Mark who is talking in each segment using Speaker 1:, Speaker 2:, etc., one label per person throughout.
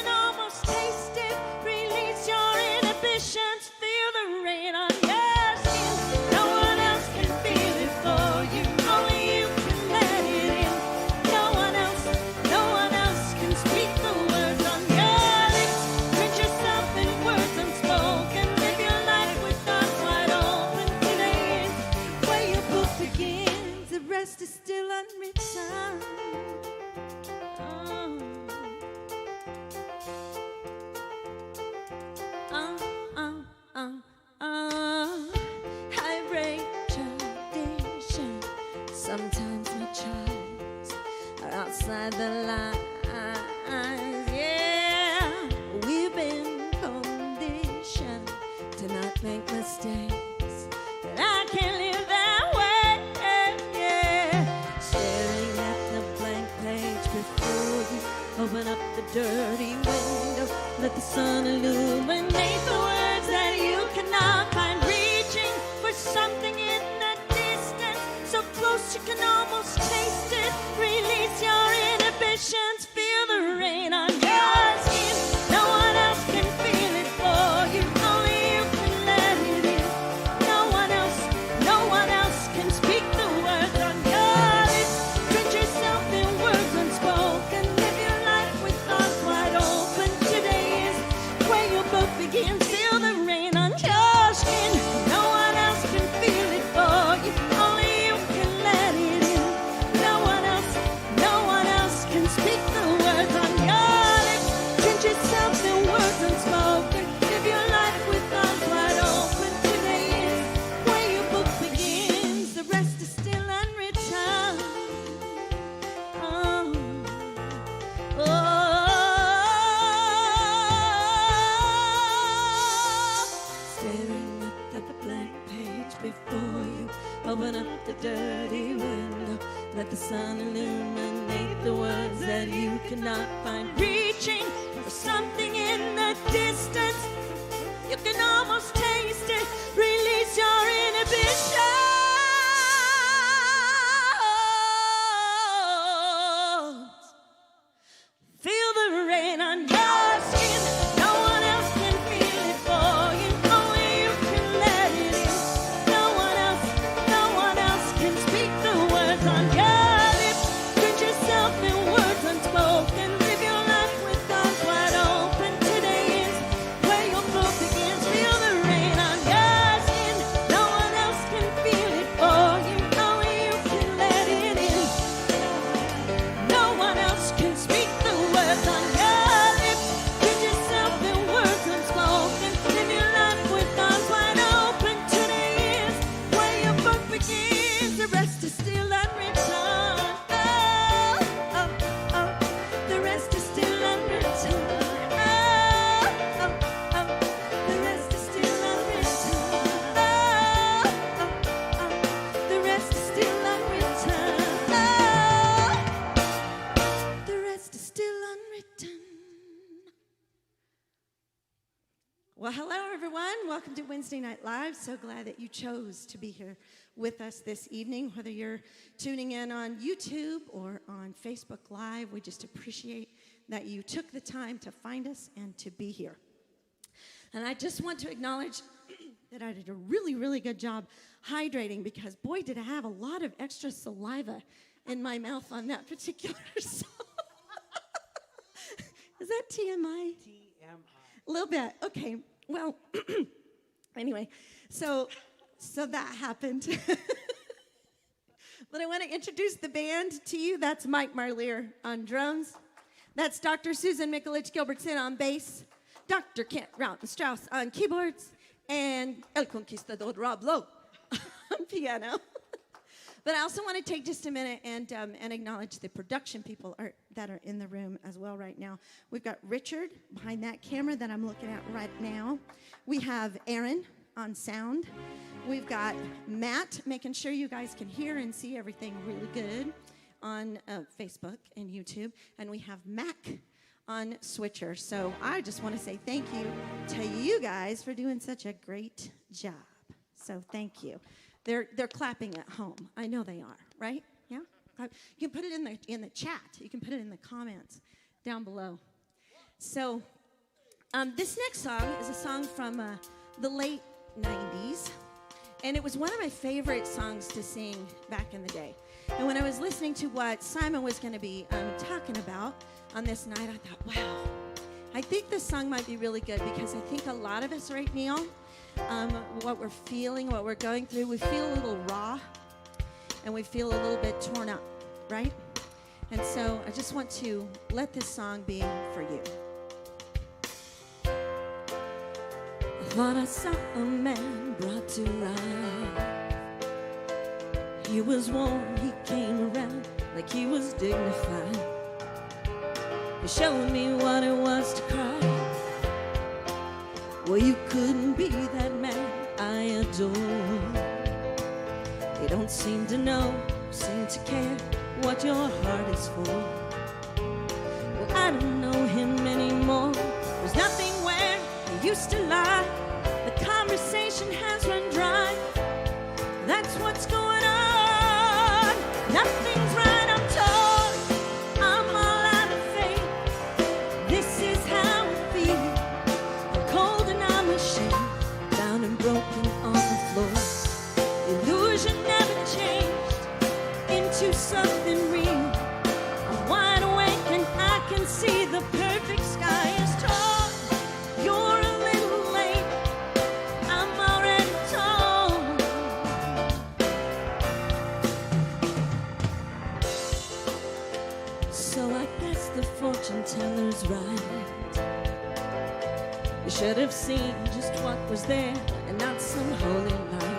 Speaker 1: can almost taste it. Release your inhibitions. Feel the rain on your skin. No one else can feel it for you. Only you can let it in. No one else can speak the words on your lips. Drench yourself in words unspoken. Live your life with arms wide open. Today is where your book begins. The rest is still unwritten. I break tradition. Sometimes my choices are outside the lines. Yeah, we've been conditioned to not make mistakes, but I can't live that way. Yeah, staring at the blank page before you. Open up the dirty window. Let the sun illuminate the words that you cannot find. Reaching for something in the distance, so close you can almost taste it. Release your inhibitions. Feel the rain on your skin. No one else can feel it for you. Only you can let it in. No one else can speak the words on your lips. Drench yourself in words unspoken. Live your life with arms wide open. Today is where your book begins. Feel the rain on your skin. No one else can feel it for you. Only you can let it in. No one else can speak the words on your lips. Drench yourself in words unspoken. Live your life with arms wide open. Today is where your book begins. The rest is still unwritten. Oh. Staring at the blank page before you. Open up the dirty window. Let the sun illuminate the words that you cannot find. Reaching for something in the distance. You can almost taste it. Release your inhibitions. Feel the rain on your skin. No one else can feel it for you. Only you can let it in. No one else can speak the words on your lips. Drench yourself in words unspoken. Live your life with arms wide open. Today is where your book begins. Feel the rain on your skin. No one else can feel it for you. Only you can let it in. No one else can speak the words on your lips. Drench yourself in words unspoken. Live your life with arms wide open. Today is where your book begins. The rest is still unwritten. Oh, oh, oh. The rest is still unwritten. Oh, oh, oh. The rest is still unwritten. Oh, oh, oh. The rest is still unwritten. Oh, the rest is still unwritten. Well, hello, everyone. Welcome to Wednesday Night Live. So glad that you chose to be here with us this evening, whether you're tuning in on YouTube or on Facebook Live. We just appreciate that you took the time to find us and to be here. And I just want to acknowledge that I did a really, really good job hydrating because, boy, did I have a lot of extra saliva in my mouth on that particular song. Is that TMI? A little bit. Okay. Well, anyway, so that happened. But I want to introduce the band to you. That's Mike Marlier on drums. That's Dr. Susan Mikulich-Gilbertson on bass. Dr. Kent Rautenstrauss on keyboards. And El Conquistador Rob Lowe on piano. But I also want to take just a minute and acknowledge the production people that are in the room as well right now. We've got Richard behind that camera that I'm looking at right now. We have Aaron on sound. We've got Matt making sure you guys can hear and see everything really good on Facebook and YouTube. And we have Mac on Switcher. So I just want to say thank you to you guys for doing such a great job. So thank you. They're clapping at home. I know they are, right? Yeah? You can put it in the chat. You can put it in the comments down below. So this next song is a song from the late 90s, and it was one of my favorite songs to sing back in the day. And when I was listening to what Simon was going to be talking about on this night, I thought, wow, I think this song might be really good, because I think a lot of us right now, what we're feeling, what we're going through, we feel a little raw, and we feel a little bit torn up, right? And so I just want to let this song be for you. I thought I saw a man brought to life. He was warm, he came around like he was dignified. He showed me what it was to cry. Well, you couldn't be that man I adore. They don't seem to know, seem to care what your heart is for. Well, I don't know him anymore. There's nothing where he used to lie. The conversation has run dry. That's what's going on. Nothing's right, I'm torn. I'm all out of faith. This is how I feel. I'm cold and I'm ashamed, down and broken on the floor. Illusion never changed into something real. I'm wide awake and I can see the perfect sky is torn. You're a little late, I'm already torn. So I guess the fortune teller's right. You should have seen just what was there and not some holy light.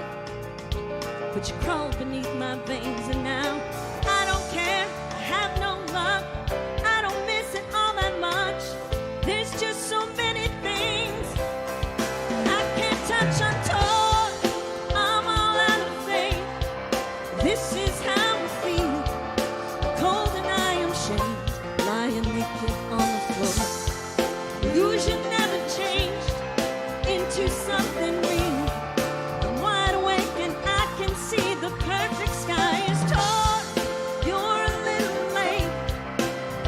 Speaker 1: But you crawled beneath my veins, and now I don't care, I have no luck. I don't miss it all that much. There's just so many things I can't touch, I'm torn. I'm all out of faith. This is how I feel. I'm cold and I am shamed, lying naked on the floor. Illusion never changed into something real. I'm wide awake and I can see the perfect sky is torn. You're a little late,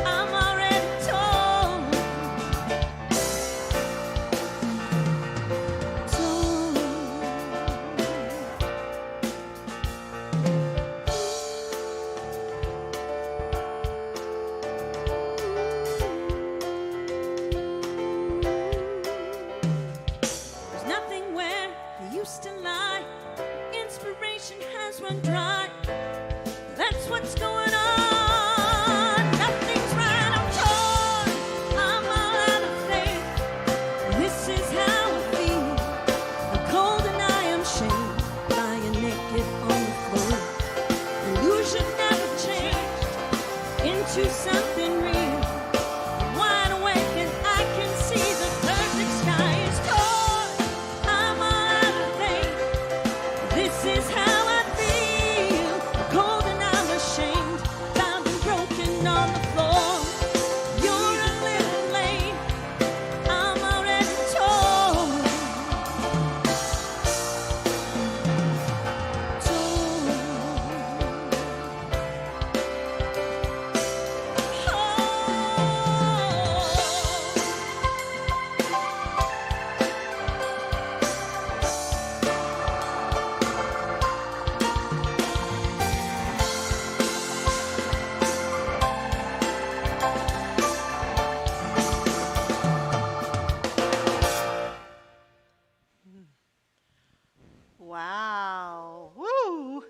Speaker 1: I'm already torn. There's nothing where you used to lie. Inspiration has run dry. That's what's going on. Nothing's right, I'm torn. I'm all out of faith. This is how I feel. I'm cold and I am shamed, lying naked on the floor. Illusion never changed into something real. I'm wide awake and I can see the perfect sky is torn. I'm all out of faith. This is how I feel. I'm cold and I'm ashamed, bound and broken on the floor. You're a little late, I'm already torn.
Speaker 2: Wow. Woo!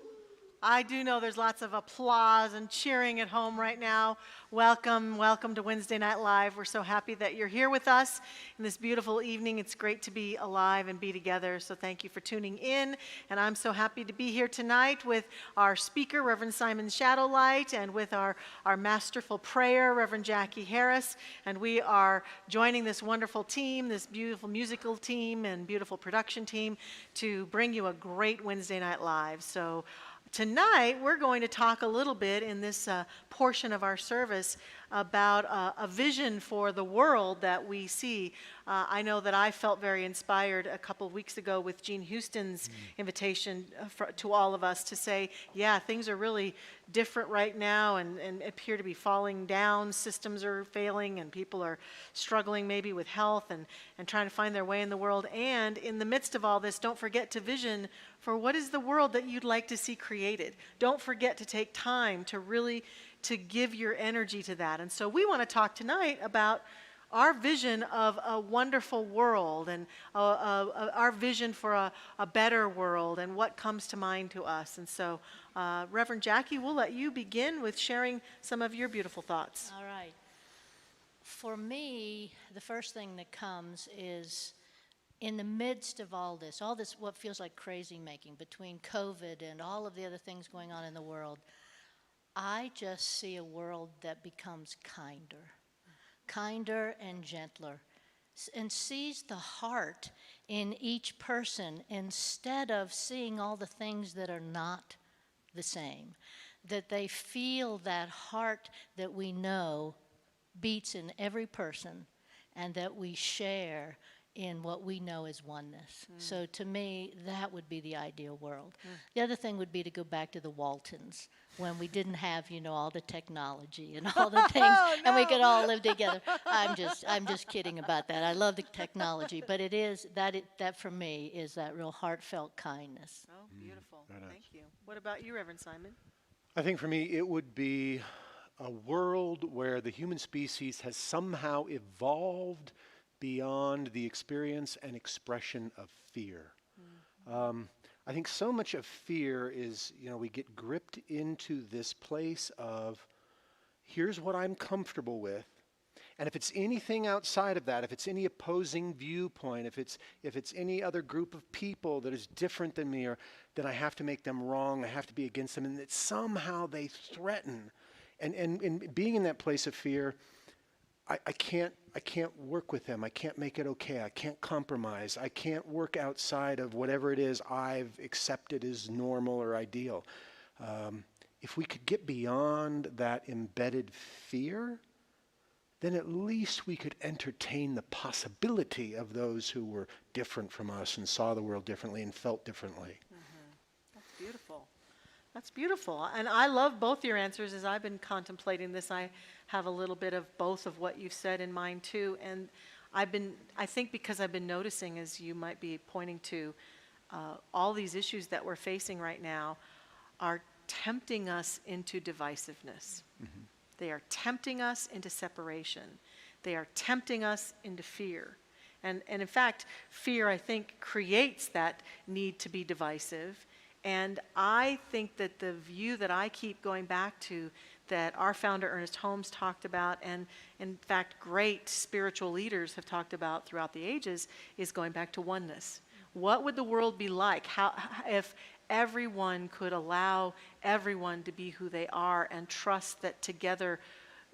Speaker 2: I do know there's lots of applause and cheering at home right now. Welcome, welcome to Wednesday Night Live. We're so happy that you're here with us in this beautiful evening. It's great to be alive and be together, so thank you for tuning in. And I'm so happy to be here tonight with our speaker, Reverend Simon Shadowlight, and with our masterful prayer, Reverend Jackie Harris. And we are joining this wonderful team, this beautiful musical team and beautiful production team, to bring you a great Wednesday Night Live. So tonight, we're going to talk a little bit in this portion of our service about a vision for the world that we see. I know that I felt very inspired a couple of weeks ago with Gene Houston's invitation to all of us to say, yeah, things are really different right now and appear to be falling down. Systems are failing and people are struggling maybe with health and trying to find their way in the world. And in the midst of all this, don't forget to vision for what is the world that you'd like to see created. Don't forget to take time to really to give your energy to that. And so we want to talk tonight about our vision of a wonderful world and our vision for a better world and what comes to mind to us. And so, Reverend Jackie, we'll let you begin with sharing some of your beautiful thoughts.
Speaker 3: All right. For me, the first thing that comes is in the midst of all this, what feels like crazy making between COVID and all of the other things going on in the world, I just see a world that becomes kinder and gentler, and sees the heart in each person instead of seeing all the things that are not the same, that they feel that heart that we know beats in every person and that we share in what we know as oneness. So to me, that would be the ideal world. The other thing would be to go back to the Waltons when we didn't have, all the technology and all the things, and we could all live together. I'm just kidding about that. I love the technology, but it is that for me is that real heartfelt kindness.
Speaker 2: Oh, beautiful. Thank you. What about you, Reverend Simon?
Speaker 4: I think for me it would be a world where the human species has somehow evolved beyond the experience and expression of fear. I think so much of fear is, we get gripped into this place of, here's what I'm comfortable with, and if it's anything outside of that, if it's any opposing viewpoint, if it's any other group of people that is different than me, or then I have to make them wrong, I have to be against them, and that somehow they threaten. And being in that place of fear, I can't work with them. I can't make it okay. I can't compromise. I can't work outside of whatever it is I've accepted as normal or ideal. If we could get beyond that embedded fear, then at least we could entertain the possibility of those who were different from us and saw the world differently and felt differently.
Speaker 2: That's beautiful. That's beautiful. And I love both your answers. As I've been contemplating this, I have a little bit of both of what you've said in mind too. And I think because I've been noticing, as you might be pointing to, all these issues that we're facing right now are tempting us into divisiveness. They are tempting us into separation. They are tempting us into fear. And in fact, fear, I think, creates that need to be divisive. And I think that the view that I keep going back to, that our founder Ernest Holmes talked about, and in fact great spiritual leaders have talked about throughout the ages, is going back to oneness. What would the world be like if everyone could allow everyone to be who they are and trust that together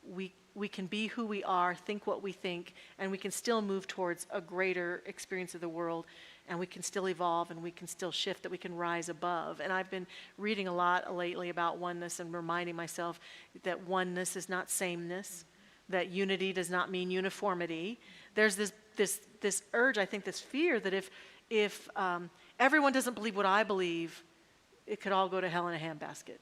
Speaker 2: we can be who we are, think what we think, and we can still move towards a greater experience of the world, and we can still evolve and we can still shift, that we can rise above. And I've been reading a lot lately about oneness and reminding myself that oneness is not sameness, that unity does not mean uniformity. There's this urge, I think, this fear that if everyone doesn't believe what I believe, it could all go to hell in a handbasket.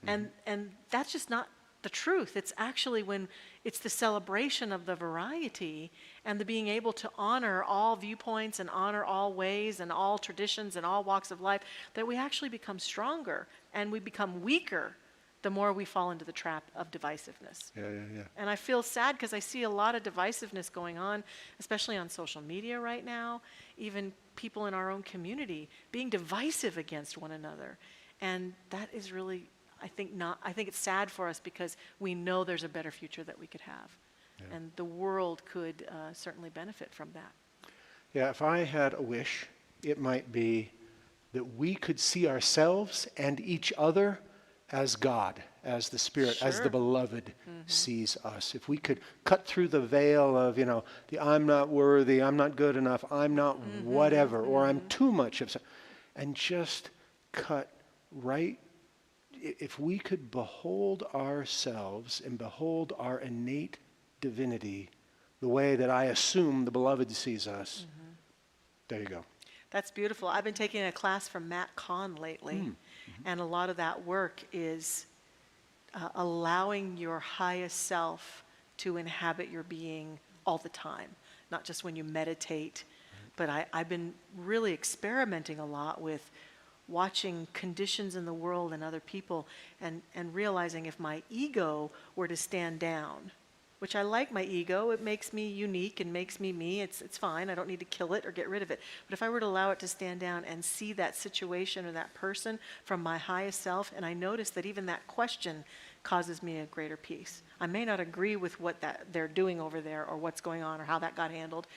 Speaker 2: And that's just not the truth. It's actually when it's the celebration of the variety and the being able to honor all viewpoints and honor all ways and all traditions and all walks of life, that we actually become stronger and we become weaker the more we fall into the trap of divisiveness.
Speaker 4: Yeah.
Speaker 2: And I feel sad because I see a lot of divisiveness going on, especially on social media right now, even people in our own community being divisive against one another. And that is really, I think it's sad for us because we know there's a better future that we could have. Yeah. And the world could certainly benefit from that.
Speaker 4: Yeah, if I had a wish, it might be that we could see ourselves and each other as God, as the Spirit, as the beloved sees us. If we could cut through the veil of, the I'm not worthy, I'm not good enough, I'm not whatever, or I'm too much of something, and just cut right if we could behold ourselves and behold our innate divinity the way that I assume the beloved sees us, there you go.
Speaker 2: That's beautiful. I've been taking a class from Matt Kahn lately, and a lot of that work is allowing your highest self to inhabit your being all the time, not just when you meditate. But I've been really experimenting a lot with watching conditions in the world and other people and realizing if my ego were to stand down, which I like my ego, it makes me unique and makes me me, it's fine, I don't need to kill it or get rid of it. But if I were to allow it to stand down and see that situation or that person from my highest self, and I notice that even that question causes me a greater peace. I may not agree with what they're doing over there or what's going on or how that got handled,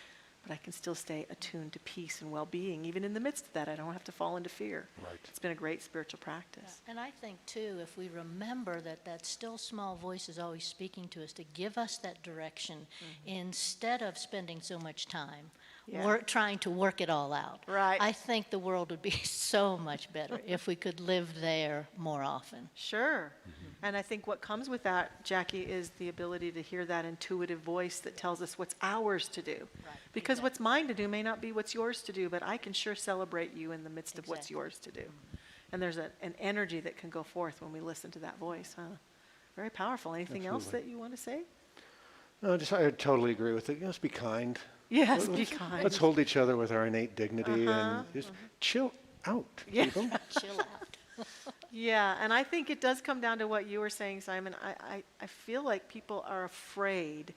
Speaker 2: but I can still stay attuned to peace and well-being. Even in the midst of that, I don't have to fall into fear.
Speaker 4: Right.
Speaker 2: It's been a great spiritual practice.
Speaker 3: And I think, too, if we remember that still small voice is always speaking to us to give us that direction instead of spending so much time trying to work it all out.
Speaker 2: Right.
Speaker 3: I think the world would be so much better if we could live there more often.
Speaker 2: Sure. And I think what comes with that, Jackie, is the ability to hear that intuitive voice that tells us what's ours to do.
Speaker 3: Right.
Speaker 2: Because what's mine to do may not be what's yours to do, but I can sure celebrate you in the midst of what's yours to do. And there's an energy that can go forth when we listen to that voice, huh? Very powerful. Anything else that you want to say?
Speaker 4: No, I totally agree with it. Let's be kind.
Speaker 2: Yes, be kind.
Speaker 4: Let's hold each other with our innate dignity and just chill out, people.
Speaker 3: Chill out.
Speaker 2: Yeah, and I think it does come down to what you were saying, Simon. I feel like people are afraid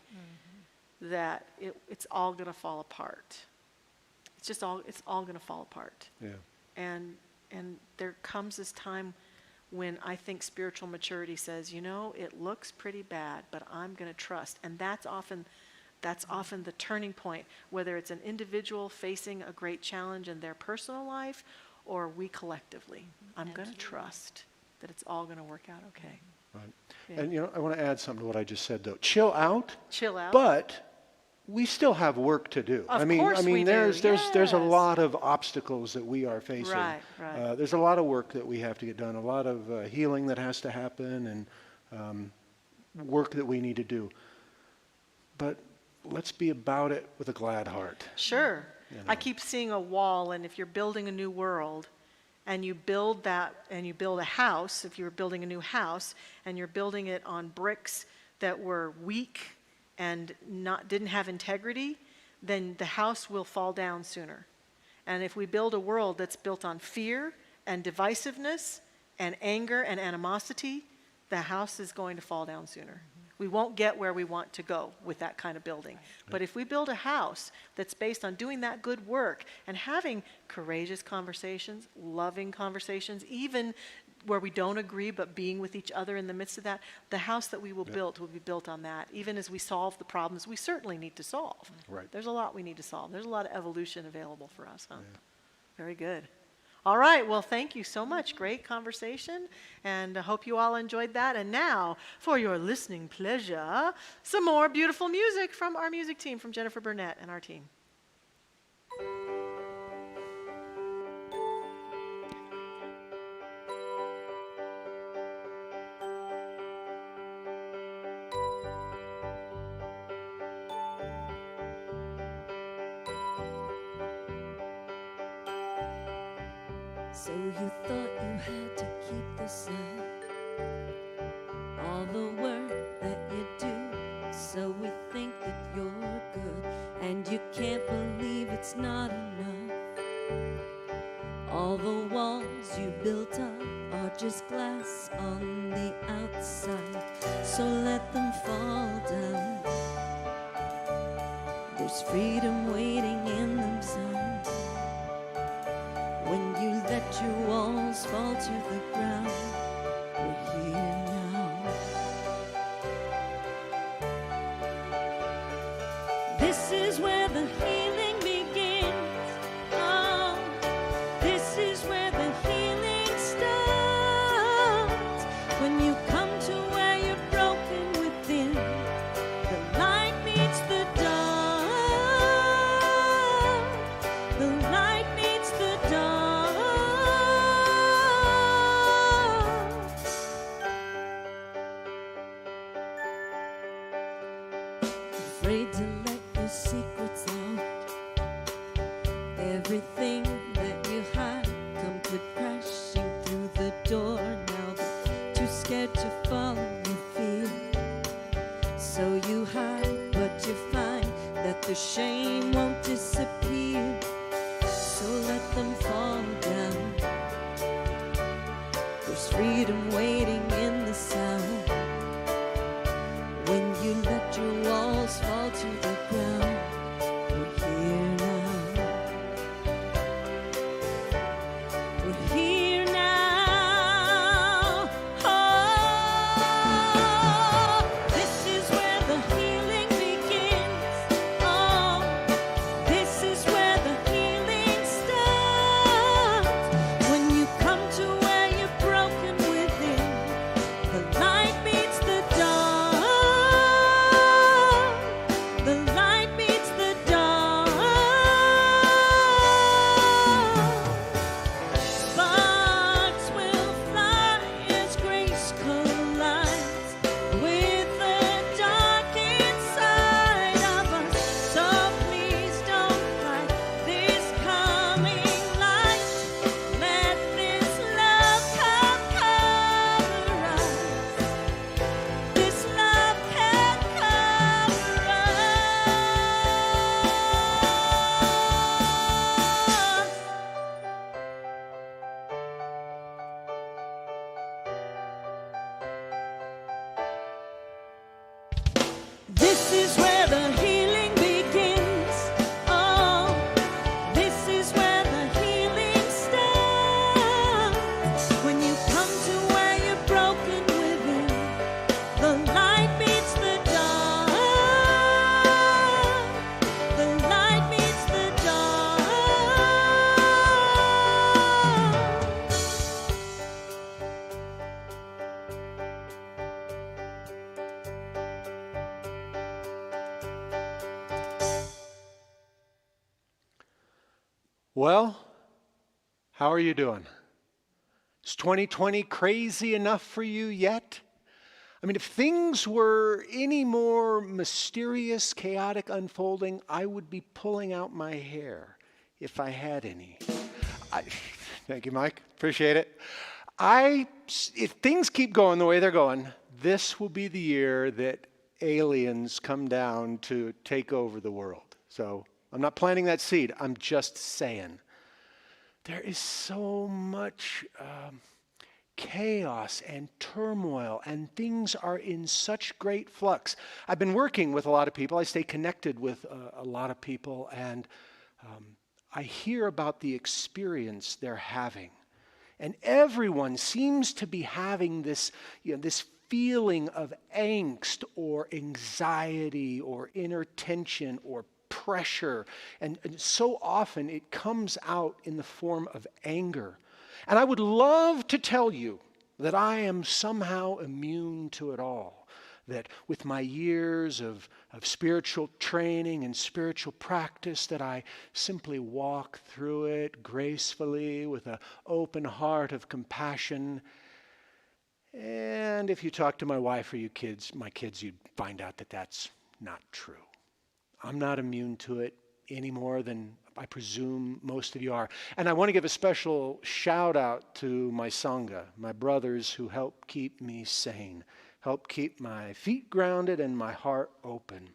Speaker 2: that it's all going to fall apart. It's all going to fall apart.
Speaker 4: Yeah.
Speaker 2: And there comes this time when I think spiritual maturity says, it looks pretty bad, but I'm going to trust. And that's often the turning point, whether it's an individual facing a great challenge in their personal life or we collectively. I'm going to trust that it's all going to work out okay.
Speaker 4: Right.
Speaker 2: Yeah.
Speaker 4: And I want to add something to what I just said though. Chill out.
Speaker 2: Chill out.
Speaker 4: But we still have work to do.
Speaker 2: Of course we do.
Speaker 4: There's a
Speaker 2: Yes.
Speaker 4: lot of obstacles that we are facing.
Speaker 2: Right, right.
Speaker 4: There's a lot of work that we have to get done, a lot of healing that has to happen, and work that we need to do. But let's be about it with a glad heart.
Speaker 2: Sure. I keep seeing a wall, and if you're building a new world, and you build that, and you build a house, if you're building a new house, and you're building it on bricks that were weak and didn't have integrity, then the house will fall down sooner. And if we build a world that's built on fear and divisiveness and anger and animosity, the house is going to fall down sooner. We won't get where we want to go with that kind of building. But if we build a house that's based on doing that good work and having courageous conversations, loving conversations, even where we don't agree but being with each other in the midst of that, the house that we will build will be built on that. Even as we solve the problems we certainly need to solve.
Speaker 4: Right.
Speaker 2: There's a lot we need to solve. There's a lot of evolution available for us, huh? Yeah. Very good. All right, well, thank you so much. Great conversation, and I hope you all enjoyed that. And now, for your listening pleasure, some more beautiful music from our music team, from Jennifer Burnett and our team.
Speaker 1: So you thought you had to keep this up, all the work that you do, so we think that you're good, and you can't believe it's not enough. All the walls you built up are just glass on the outside, so let them fall down. There's freedom waiting in them, son. When you let your walls fall to the ground, we're here now. This is where the healing begins. Oh, this is where the healing starts. When you come to where you're broken within, the light meets the dark. The light meets the dark. Everything that you hide come crashing through the door. Now they're too scared to follow your fear. So you hide, but you find that the shame won't disappear. So let them fall down. There's freedom waiting in the sound. When you let your walls fall to the ground, we're here now. We're here now. Oh, this is where the healing begins. Oh, this is where the healing starts. When you come to where you're broken within, the light meets the dark. The light meets the dark. Sparks will fly as grace collides with the dark inside of us. So please don't fight this coming light. Let this love come cover us. This love can cover us. This is where the healing begins. Oh, this is where the healing starts. When you come to where you're broken within, the light meets the dark. The light meets the dark.
Speaker 4: Well, how are you doing? Is 2020 crazy enough for you yet? I mean, if things were any more mysterious, chaotic unfolding, I would be pulling out my hair if I had any. Thank you, Mike. Appreciate it. If things keep going the way they're going, this will be the year that aliens come down to take over the world. So I'm not planting that seed. I'm just saying. There is so much chaos and turmoil, and things are in such great flux. I've been working with a lot of people. I stay connected with a lot of people, and I hear about the experience they're having. And everyone seems to be having this, this feeling of angst or anxiety or inner tension or pressure. And so often it comes out in the form of anger. And I would love to tell you that I am somehow immune to it all. That with my years of spiritual training and spiritual practice, that I simply walk through it gracefully with an open heart of compassion. And if you talk to my wife or my kids, you'd find out that that's not true. I'm not immune to it any more than I presume most of you are. And I want to give a special shout out to my Sangha, my brothers who help keep me sane, help keep my feet grounded and my heart open.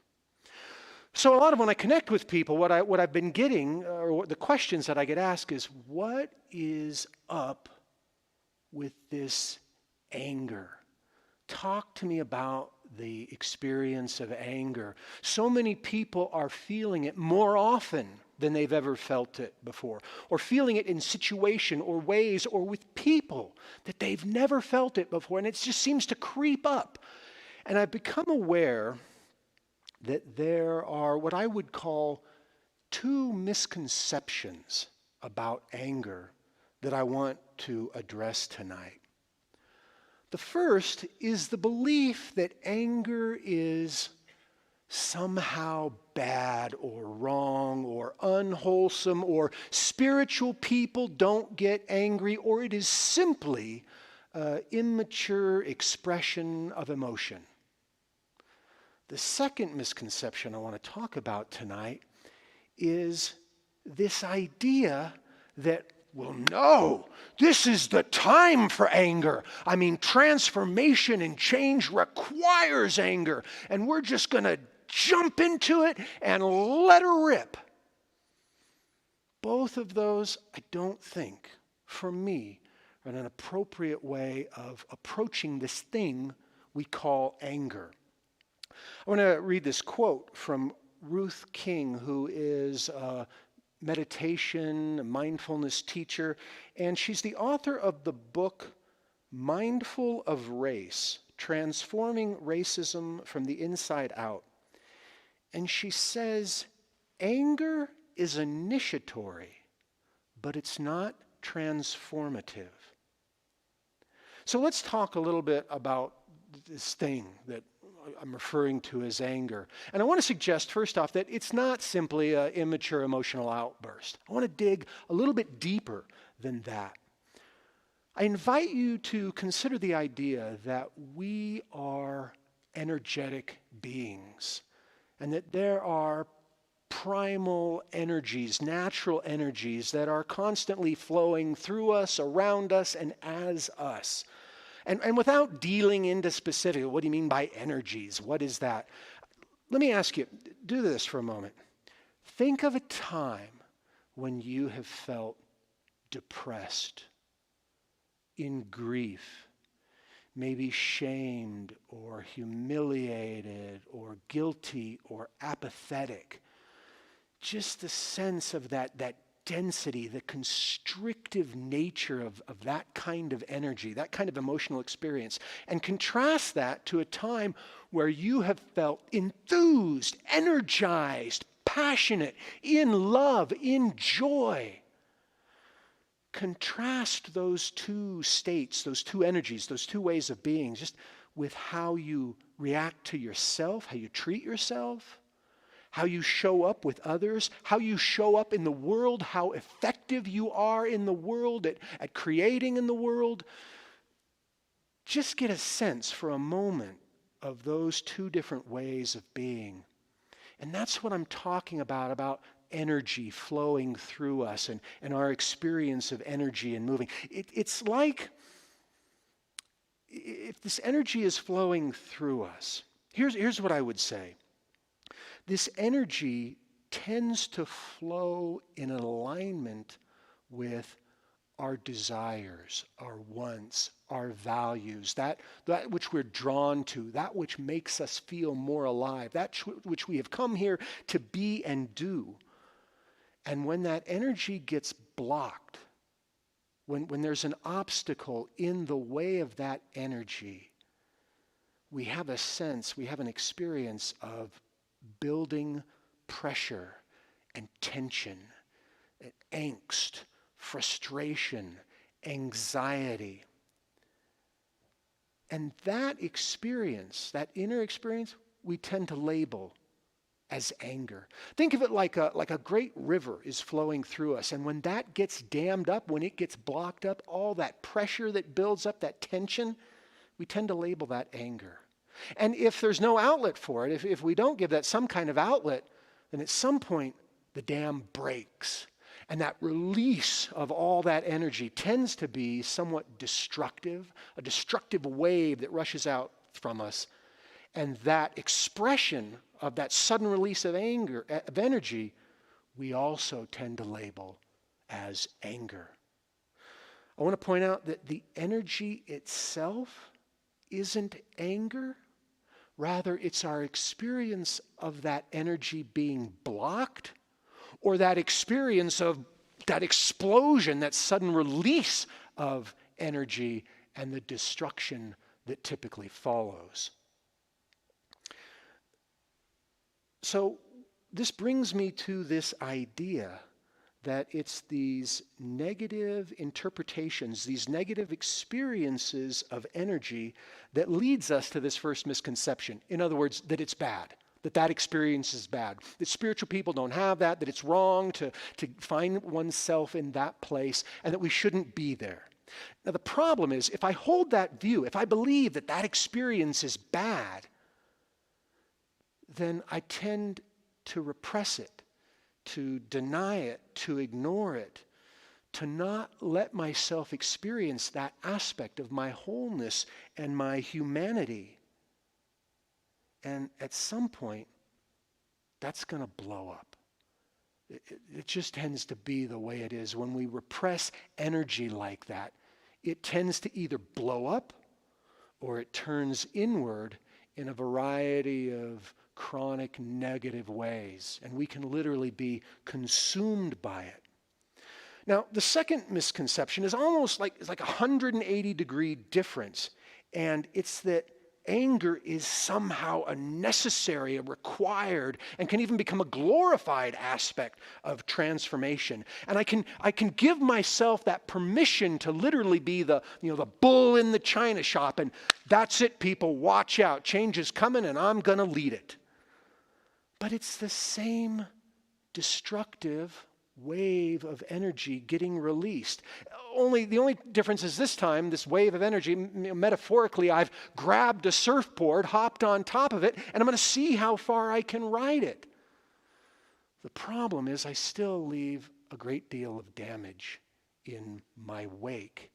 Speaker 4: So a lot of when I connect with people, what I've been getting, or the questions that I get asked is, what is up with this anger? Talk to me about the experience of anger. So many people are feeling it more often than they've ever felt it before, or feeling it in situation or ways or with people that they've never felt it before, and it just seems to creep up. And I've become aware that there are what I would call two misconceptions about anger that I want to address tonight. The first is the belief that anger is somehow bad or wrong or unwholesome, or spiritual people don't get angry, or it is simply immature expression of emotion. The second misconception I want to talk about tonight is this idea that, well, no, this is the time for anger. I mean, transformation and change requires anger, and we're just going to jump into it and let her rip. Both of those, I don't think, for me, are an appropriate way of approaching this thing we call anger. I want to read this quote from Ruth King, who is a meditation, a mindfulness teacher, and she's the author of the book Mindful of Race, Transforming Racism from the Inside Out. And she says, anger is initiatory, but it's not transformative. So let's talk a little bit about this thing that I'm referring to as anger. And I want to suggest, first off, that it's not simply an immature emotional outburst. I want to dig a little bit deeper than that. I invite you to consider the idea that we are energetic beings, and that there are primal energies, natural energies that are constantly flowing through us, around us, and as us. And without dealing into specific, what do you mean by energies? What is that? Let me ask you, do this for a moment. Think of a time when you have felt depressed, in grief, maybe shamed or humiliated or guilty or apathetic. Just the sense of that density, the constrictive nature of that kind of energy, that kind of emotional experience, and contrast that to a time where you have felt enthused, energized, passionate, in love, in joy. Contrast those two states, those two energies, those two ways of being, just with how you react to yourself, how you treat yourself, how you show up with others, how you show up in the world, how effective you are in the world at creating in the world. Just get a sense for a moment of those two different ways of being. And that's what I'm talking about energy flowing through us and our experience of energy and moving. It's like if this energy is flowing through us, here's what I would say. This energy tends to flow in alignment with our desires, our wants, our values, that which we're drawn to, that which makes us feel more alive, that which we have come here to be and do. And when that energy gets blocked, when there's an obstacle in the way of that energy, we have a sense, we have an experience of building pressure and tension, and angst, frustration, anxiety. And that experience, that inner experience, we tend to label as anger. Think of it like a great river is flowing through us, and when that gets dammed up, when it gets blocked up, all that pressure that builds up, that tension, we tend to label that anger. And if there's no outlet for it, if we don't give that some kind of outlet, then at some point the dam breaks. And that release of all that energy tends to be somewhat destructive, a destructive wave that rushes out from us. And that expression of that sudden release of anger, of energy, we also tend to label as anger. I want to point out that the energy itself isn't anger. Rather, it's our experience of that energy being blocked, or that experience of that explosion, that sudden release of energy and the destruction that typically follows. So this brings me to this idea that it's these negative interpretations, these negative experiences of energy that leads us to this first misconception. In other words, that it's bad, that experience is bad, that spiritual people don't have that it's wrong to find oneself in that place, and that we shouldn't be there. Now the problem is, if I hold that view, if I believe that experience is bad, then I tend to repress it, to deny it, to ignore it, to not let myself experience that aspect of my wholeness and my humanity. And at some point, that's going to blow up. It just tends to be the way it is. When we repress energy like that, it tends to either blow up or it turns inward in a variety of chronic negative ways. And we can literally be consumed by it. Now, the second misconception is almost like it's like a 180-degree difference. And it's that anger is somehow a necessary, a required, and can even become a glorified aspect of transformation. And I can give myself that permission to literally be the bull in the china shop, and that's it, people, watch out. Change is coming and I'm going to lead it. But it's the same destructive wave of energy getting released. The only difference is this time, this wave of energy, metaphorically, I've grabbed a surfboard, hopped on top of it, and I'm going to see how far I can ride it. The problem is I still leave a great deal of damage in my wake,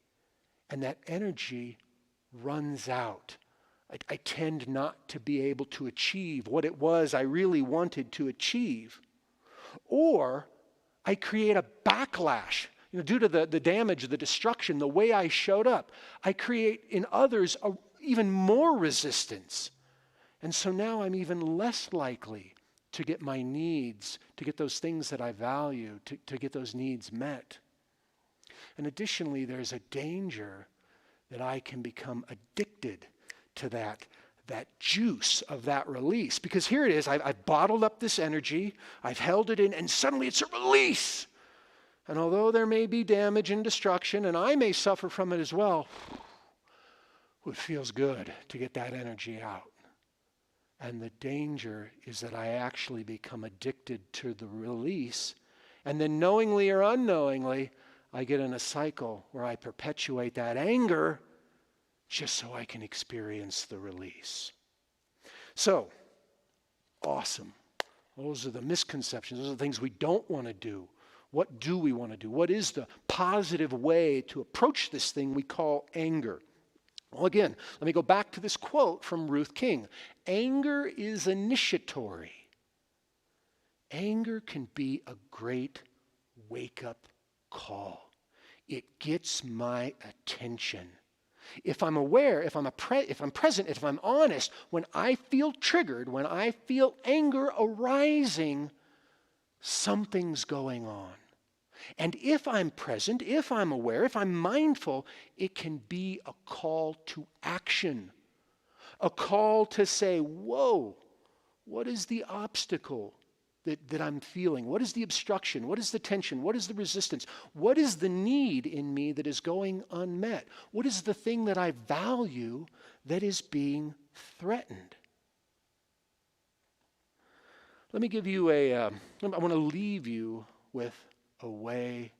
Speaker 4: and that energy runs out. I tend not to be able to achieve what it was I really wanted to achieve. Or I create a backlash. Due to the damage, the destruction, the way I showed up, I create in others even more resistance. And so now I'm even less likely to get my needs, to get those things that I value, to get those needs met. And additionally, there's a danger that I can become addicted to that juice of that release. Because here it is, I've bottled up this energy, I've held it in, and suddenly it's a release. And although there may be damage and destruction, and I may suffer from it as well, it feels good to get that energy out. And the danger is that I actually become addicted to the release, and then knowingly or unknowingly, I get in a cycle where I perpetuate that anger just so I can experience the release. So, awesome. Those are the misconceptions. Those are the things we don't want to do. What do we want to do? What is the positive way to approach this thing we call anger? Well, again, let me go back to this quote from Ruth King. Anger is initiatory. Anger can be a great wake-up call. It gets my attention. If I'm aware, if I'm present, if I'm honest, when I feel triggered, when I feel anger arising, something's going on. And if I'm present, if I'm aware, if I'm mindful, it can be a call to action. A call to say, whoa, what is the obstacle that I'm feeling? What is the obstruction? What is the tension? What is the resistance? What is the need in me that is going unmet? What is the thing that I value that is being threatened? Let me give you I want to leave you with a way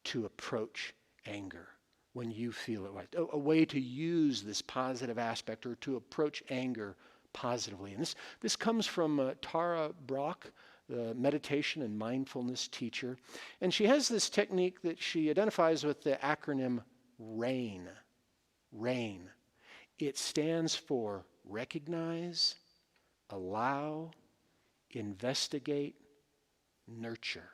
Speaker 4: to approach anger when you feel it right. A way to use this positive aspect or to approach anger positively. And this comes from Tara Brach, the meditation and mindfulness teacher. And she has this technique that she identifies with the acronym RAIN. RAIN. It stands for recognize, allow, investigate, nurture.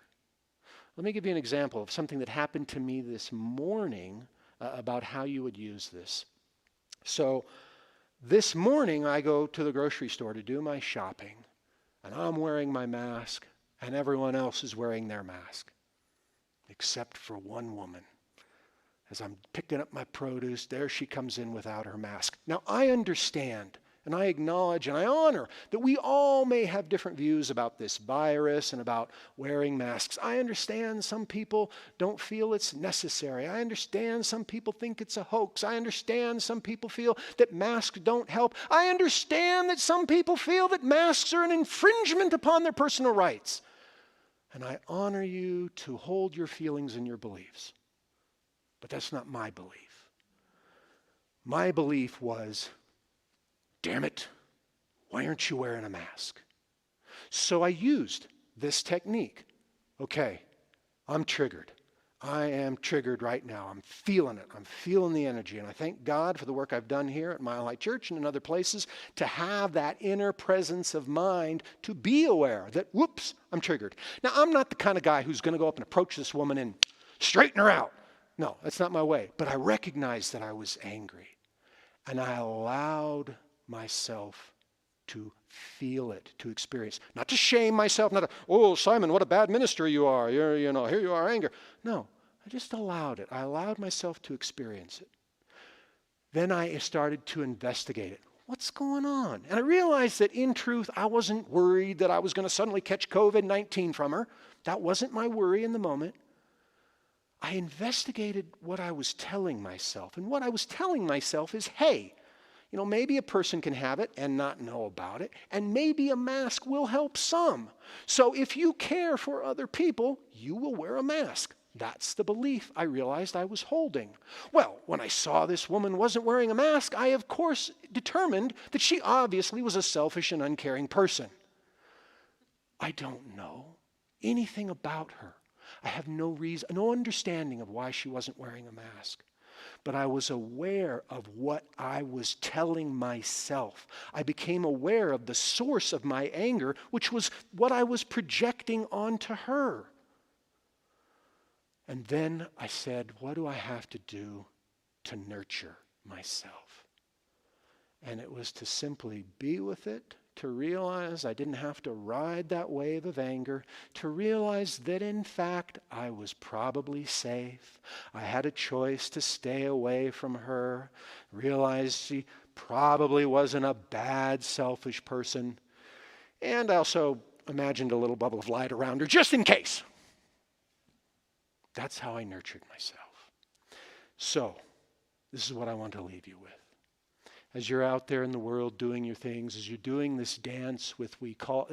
Speaker 4: Let me give you an example of something that happened to me this morning about how you would use this. So this morning I go to the grocery store to do my shopping, and I'm wearing my mask, and everyone else is wearing their mask, except for one woman. As I'm picking up my produce, there she comes in without her mask. Now I understand, and I acknowledge and I honor that we all may have different views about this virus and about wearing masks. I understand some people don't feel it's necessary. I understand some people think it's a hoax. I understand some people feel that masks don't help. I understand that some people feel that masks are an infringement upon their personal rights. And I honor you to hold your feelings and your beliefs. But that's not my belief. My belief was, damn it, why aren't you wearing a mask? So I used this technique. okay, I'm triggered. I am triggered right now. I'm feeling it. I'm feeling the energy. And I thank God for the work I've done here at Mile High Church and in other places to have that inner presence of mind to be aware that, whoops, I'm triggered. Now, I'm not the kind of guy who's going to go up and approach this woman and straighten her out. No, that's not my way. But I recognized that I was angry. And I allowed myself to feel it, to experience. Not to shame myself, not to, oh, Simon, what a bad minister you are. Here you are, anger. No, I just allowed it. I allowed myself to experience it. Then I started to investigate it. What's going on? And I realized that in truth, I wasn't worried that I was going to suddenly catch COVID-19 from her. That wasn't my worry in the moment. I investigated what I was telling myself. And what I was telling myself is, hey, maybe a person can have it and not know about it, and maybe a mask will help some. So if you care for other people, you will wear a mask. That's the belief I realized I was holding. Well, when I saw this woman wasn't wearing a mask, I, of course, determined that she obviously was a selfish and uncaring person. I don't know anything about her. I have no reason, no understanding of why she wasn't wearing a mask. But I was aware of what I was telling myself. I became aware of the source of my anger, which was what I was projecting onto her. And then I said, what do I have to do to nurture myself? And it was to simply be with it, to realize I didn't have to ride that wave of anger, to realize that in fact I was probably safe. I had a choice to stay away from her, realize she probably wasn't a bad, selfish person, and I also imagined a little bubble of light around her just in case. That's how I nurtured myself. So, this is what I want to leave you with. As you're out there in the world doing your things, as you're doing this dance which we call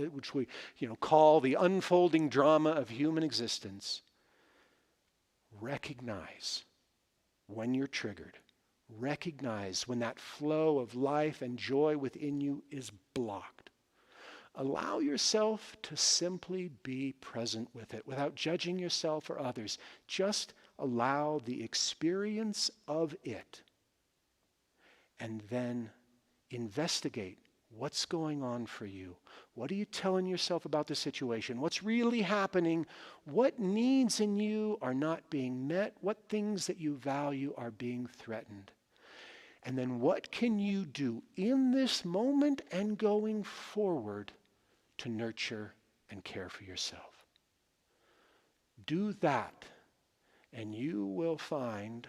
Speaker 4: the unfolding drama of human existence, recognize when you're triggered. Recognize when that flow of life and joy within you is blocked. Allow yourself to simply be present with it without judging yourself or others. Just allow the experience of it. And then investigate what's going on for you. What are you telling yourself about the situation? What's really happening? What needs in you are not being met? What things that you value are being threatened? And then what can you do in this moment and going forward to nurture and care for yourself? Do that, and you will find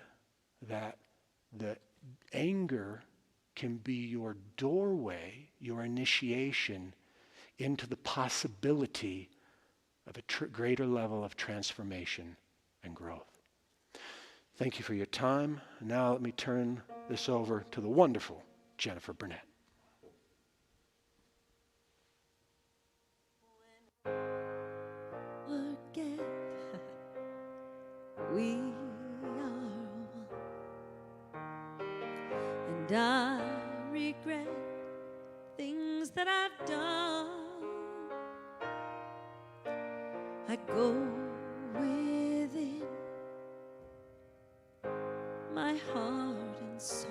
Speaker 4: that the anger can be your doorway, your initiation into the possibility of a greater level of transformation and growth. Thank you for your time. Now let me turn this over to the wonderful Jennifer Burnett.
Speaker 1: Forget we are one, and I regret things that I've done. I go within my heart and soul.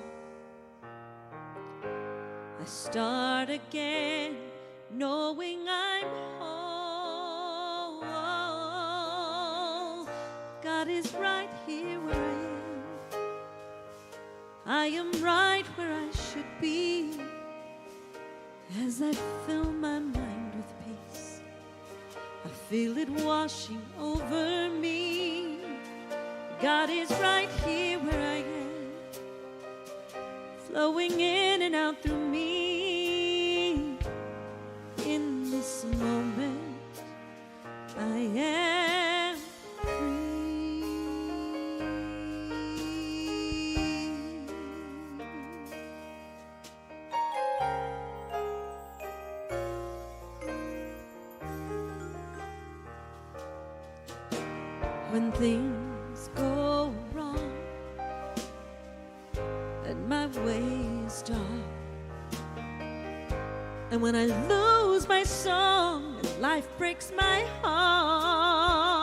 Speaker 1: I start again, knowing I'm whole. God is right here where I am right where I should be. As I fill my mind with peace, I feel it washing over me. God is right here where I am, flowing in and out through me. In this moment, I am free. When things go wrong and my way is dark, and when I lose my song and life breaks my heart,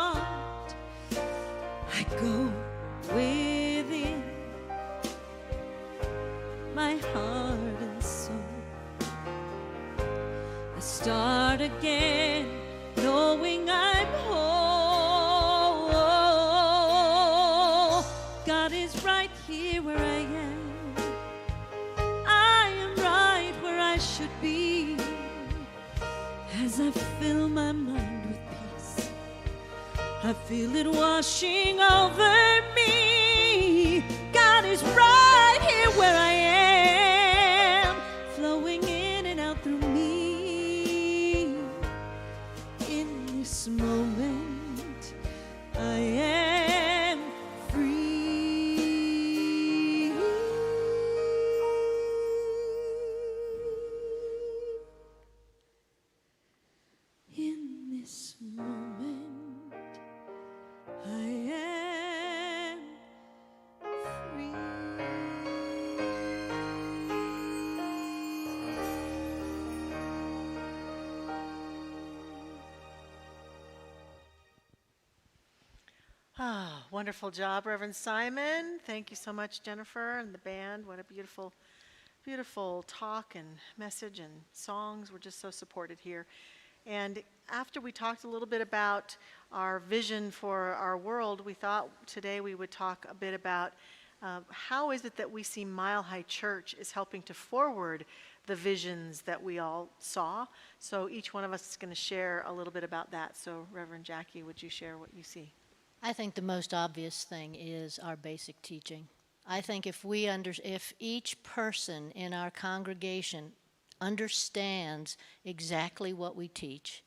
Speaker 1: I feel it washing over me. God is right here where I am, flowing in and out through me. In this moment, I am free. In this moment, I am free.
Speaker 2: Ah, wonderful job, Reverend Simon. Thank you so much, Jennifer and the band. What a beautiful, beautiful talk and message and songs. We're just so supported here. And after we talked a little bit about our vision for our world, we thought today we would talk a bit about how is it that we see Mile High Church is helping to forward the visions that we all saw. So each one of us is going to share a little bit about that. So Reverend Jackie, would you share what you see?
Speaker 3: I think the most obvious thing is our basic teaching. I think if each person in our congregation understands exactly what we teach,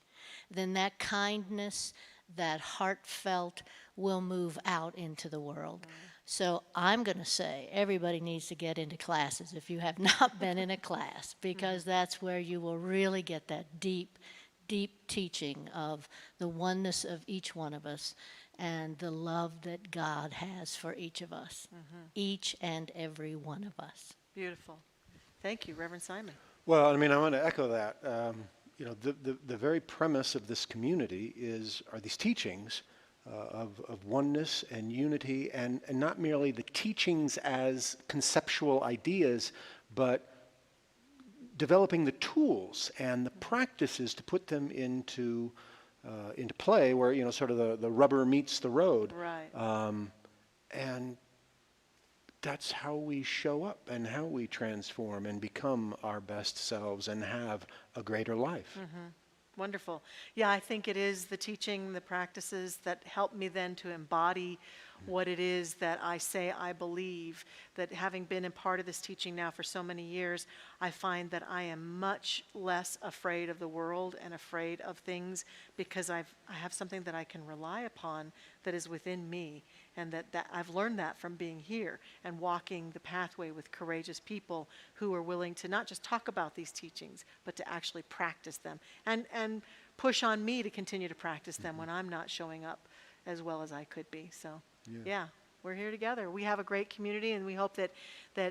Speaker 3: then that kindness, that heartfelt will move out into the world. So I'm going to say everybody needs to get into classes if you have not been in a class, because that's where you will really get that deep, deep teaching of the oneness of each one of us and the love that God has for each of us, each and every one of us.
Speaker 2: Beautiful. Thank you, Reverend Simon.
Speaker 4: Well, I mean, I want to echo that. You know, the very premise of this community are these teachings of oneness and unity, and not merely the teachings as conceptual ideas, but developing the tools and the practices to put them into play, where, you know, sort of the rubber meets the road.
Speaker 2: Right.
Speaker 4: And that's how we show up and how we transform and become our best selves and have a greater life.
Speaker 2: Wonderful. Yeah, I think it is the teaching, the practices that help me then to embody what it is that I say I believe. That having been a part of this teaching now for so many years, I find that I am much less afraid of the world and afraid of things, because I have something that I can rely upon that is within me, and that I've learned that from being here and walking the pathway with courageous people who are willing to not just talk about these teachings, but to actually practice them and push on me to continue to practice them when I'm not showing up as well as I could be. So, yeah, we're here together. We have a great community, and we hope that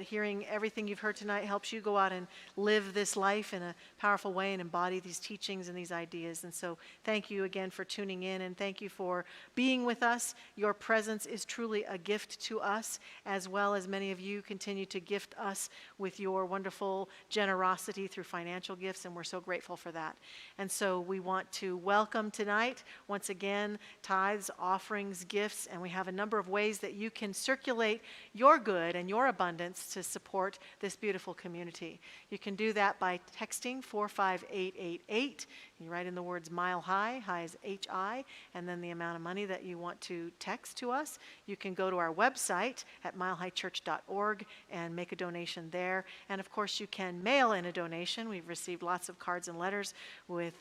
Speaker 2: hearing everything you've heard tonight helps you go out and live this life in a powerful way and embody these teachings and these ideas. And so thank you again for tuning in, and thank you for being with us. Your presence is truly a gift to us, as well as many of you continue to gift us with your wonderful generosity through financial gifts, and we're so grateful for that. And so we want to welcome tonight, once again, tithes, offerings, gifts, and we have a number of ways that you can circulate your good and your abundance to support this beautiful community. You can do that by texting 45888. You write in the words Mile High, high is H-I, and then the amount of money that you want to text to us. You can go to our website at milehighchurch.org and make a donation there. And of course, you can mail in a donation. We've received lots of cards and letters with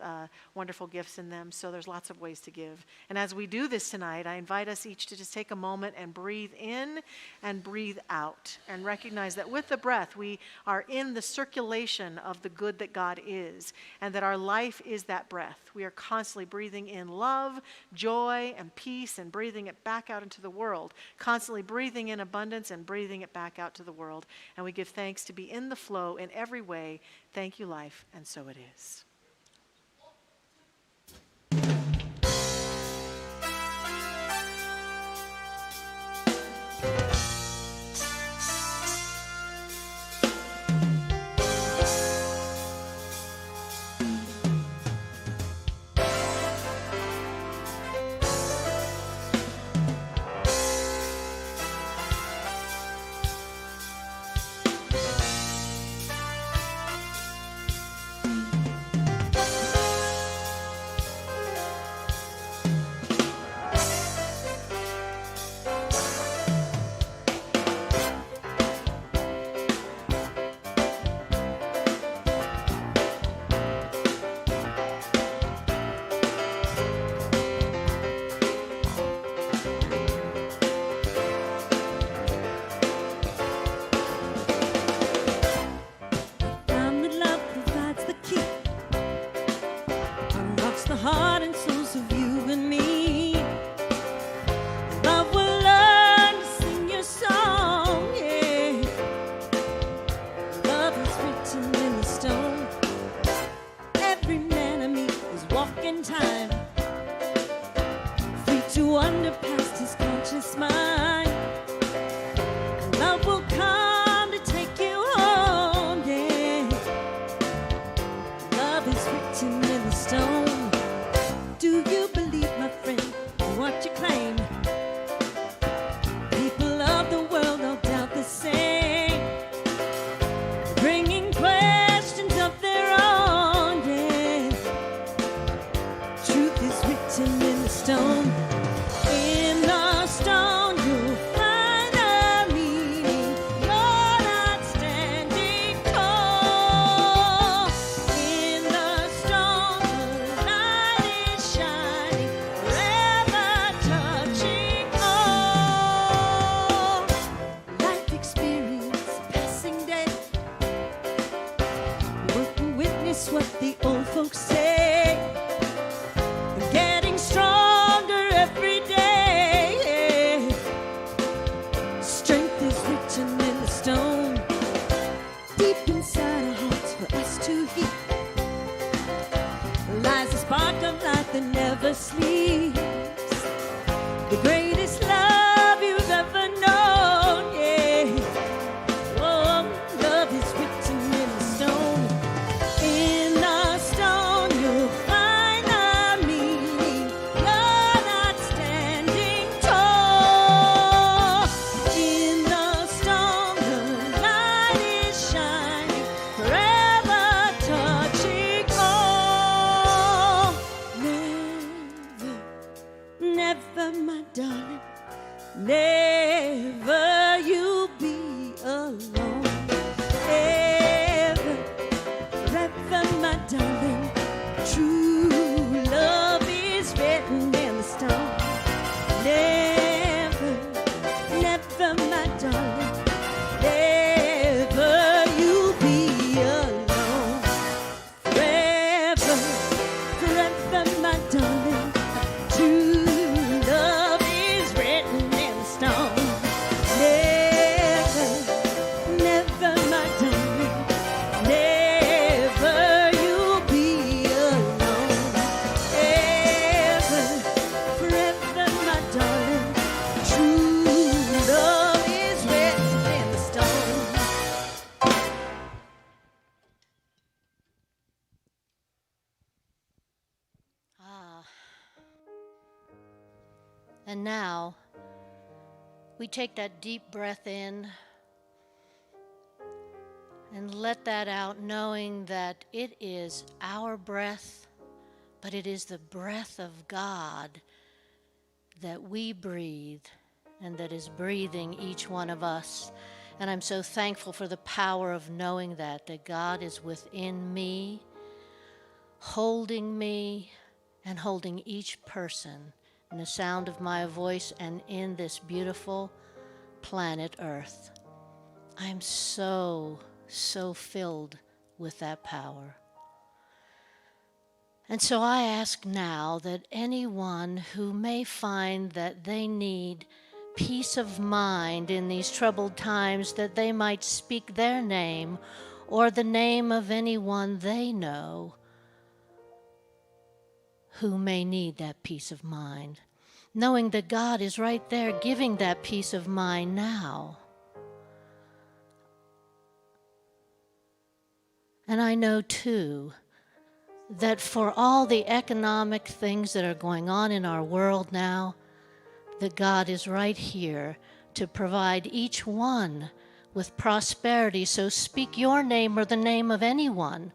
Speaker 2: wonderful gifts in them, so there's lots of ways to give. And as we do this tonight, I invite us each to just take a moment and breathe in and breathe out, and recognize that with the breath, we are in the circulation of the good that God is, and that our life is that breath. We are constantly breathing in love, joy, and peace, and breathing it back out into the world, constantly breathing in abundance and breathing it back out to the world. And we give thanks to be in the flow in every way. Thank you, life, and so it is.
Speaker 1: wander past his conscious mind. And love will come to take you home, yeah. Love is written in the stone. Do you believe, my friend, in what you claim? People of the world no doubt the same, bringing questions of their own, yeah. Truth is written in the stone. In the stone you'll find a meaning. You're not standing tall. In the stone the light is shining, forever touching all. Life experience, passing day, work and witness what the old folks say. We're getting stronger every day. Strength is written in the stone. Deep inside our hearts for us to hear lies a spark of light that never sleeps. The greatest love you've ever known, yeah. Oh, love is written in the stone. In the stone you'll find the meaning. You're not standing tall. In the stone the light is shining, forever touching all. Never, never, my darling, never you be alone. Ever, forever, my darling, true love is written in the stone. Never, never, my darling, never you be alone. Forever, forever, my darling, true love is written in the stone. Never, never, my darling, never you be alone. Ever, forever, my darling, true love is written in the stone.
Speaker 3: And now, we take that deep breath in and let that out, knowing that it is our breath, but it is the breath of God that we breathe and that is breathing each one of us. And I'm so thankful for the power of knowing that God is within me, holding me and holding each person in the sound of my voice and in this beautiful planet Earth. I'm so filled with that power. And so I ask now that anyone who may find that they need peace of mind in these troubled times, that they might speak their name or the name of anyone they know who may need that peace of mind, knowing that God is right there giving that peace of mind now. And I know too that for all the economic things that are going on in our world now, that God is right here to provide each one with prosperity. So speak your name or the name of anyone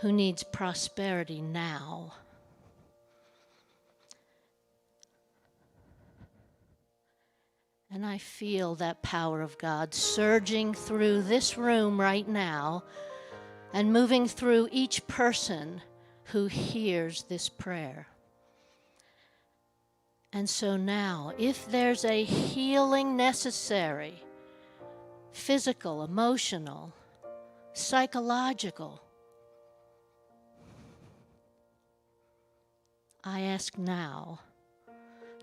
Speaker 3: who needs prosperity now. And I feel that power of God surging through this room right now and moving through each person who hears this prayer. And so now, if there's a healing necessary, physical, emotional, psychological, I ask now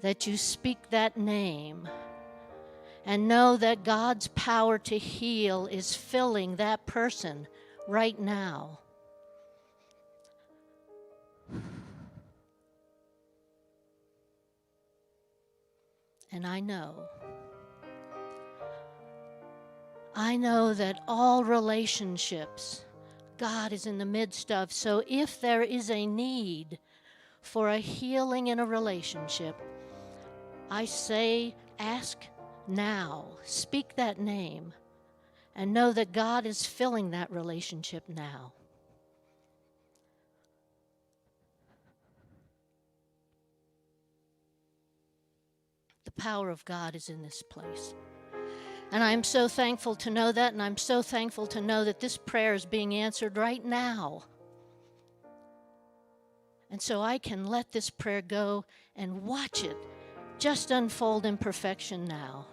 Speaker 3: that you speak that name and know that God's power to heal is filling that person right now. And I know that all relationships God is in the midst of. So if there is a need for a healing in a relationship, I say, ask now. Speak that name and know that God is filling that relationship now. The power of God is in this place. And I'm so thankful to know that, and I'm so thankful to know that this prayer is being answered right now. And so I can let this prayer go and watch it just unfold in perfection now.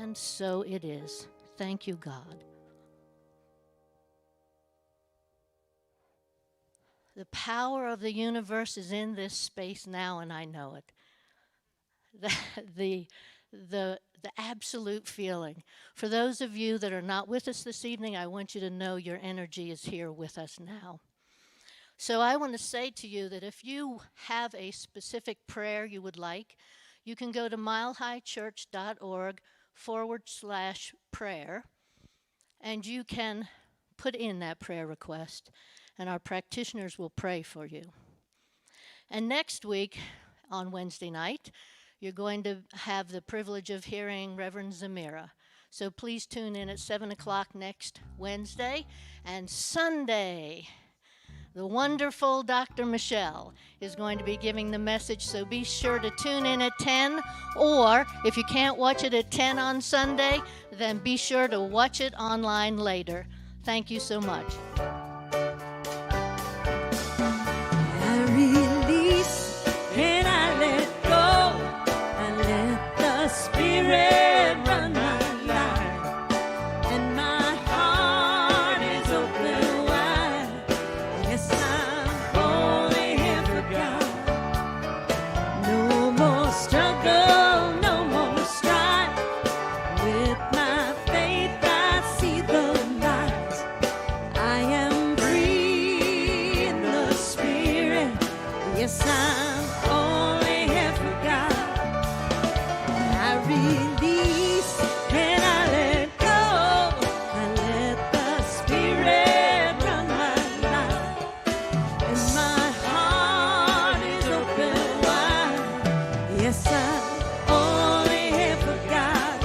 Speaker 3: And so it is. Thank you, God. The power of the universe is in this space now, and I know it. The absolute feeling. For those of you that are not with us this evening, I want you to know your energy is here with us now. So I want to say to you that if you have a specific prayer you would like, you can go to milehighchurch.org/prayer, and you can put in that prayer request, and our practitioners will pray for you. And next week, on Wednesday night, you're going to have the privilege of hearing Reverend Zamira. So please tune in at 7 o'clock next Wednesday. And Sunday, the wonderful Dr. Michelle is going to be giving the message, so be sure to tune in at 10, or if you can't watch it at 10 on Sunday, then be sure to watch it online later. Thank you so much.
Speaker 1: I release and I let go. I let the Spirit run my life, and my heart is open wide. Yes, I'm only here for God. No more struggle, no more strife. With my faith, I see the light. I am free in the Spirit. Yes, I'm only here for God. I release and I let go. I let the Spirit run my life, and my heart is open wide. Yes, I'm only here for God.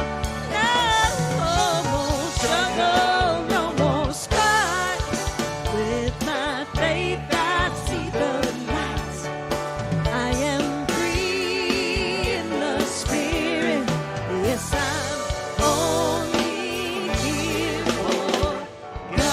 Speaker 1: No more struggle, no more strife. With my faith, I see the light. I am free in the Spirit. Yes, I'm only here for God.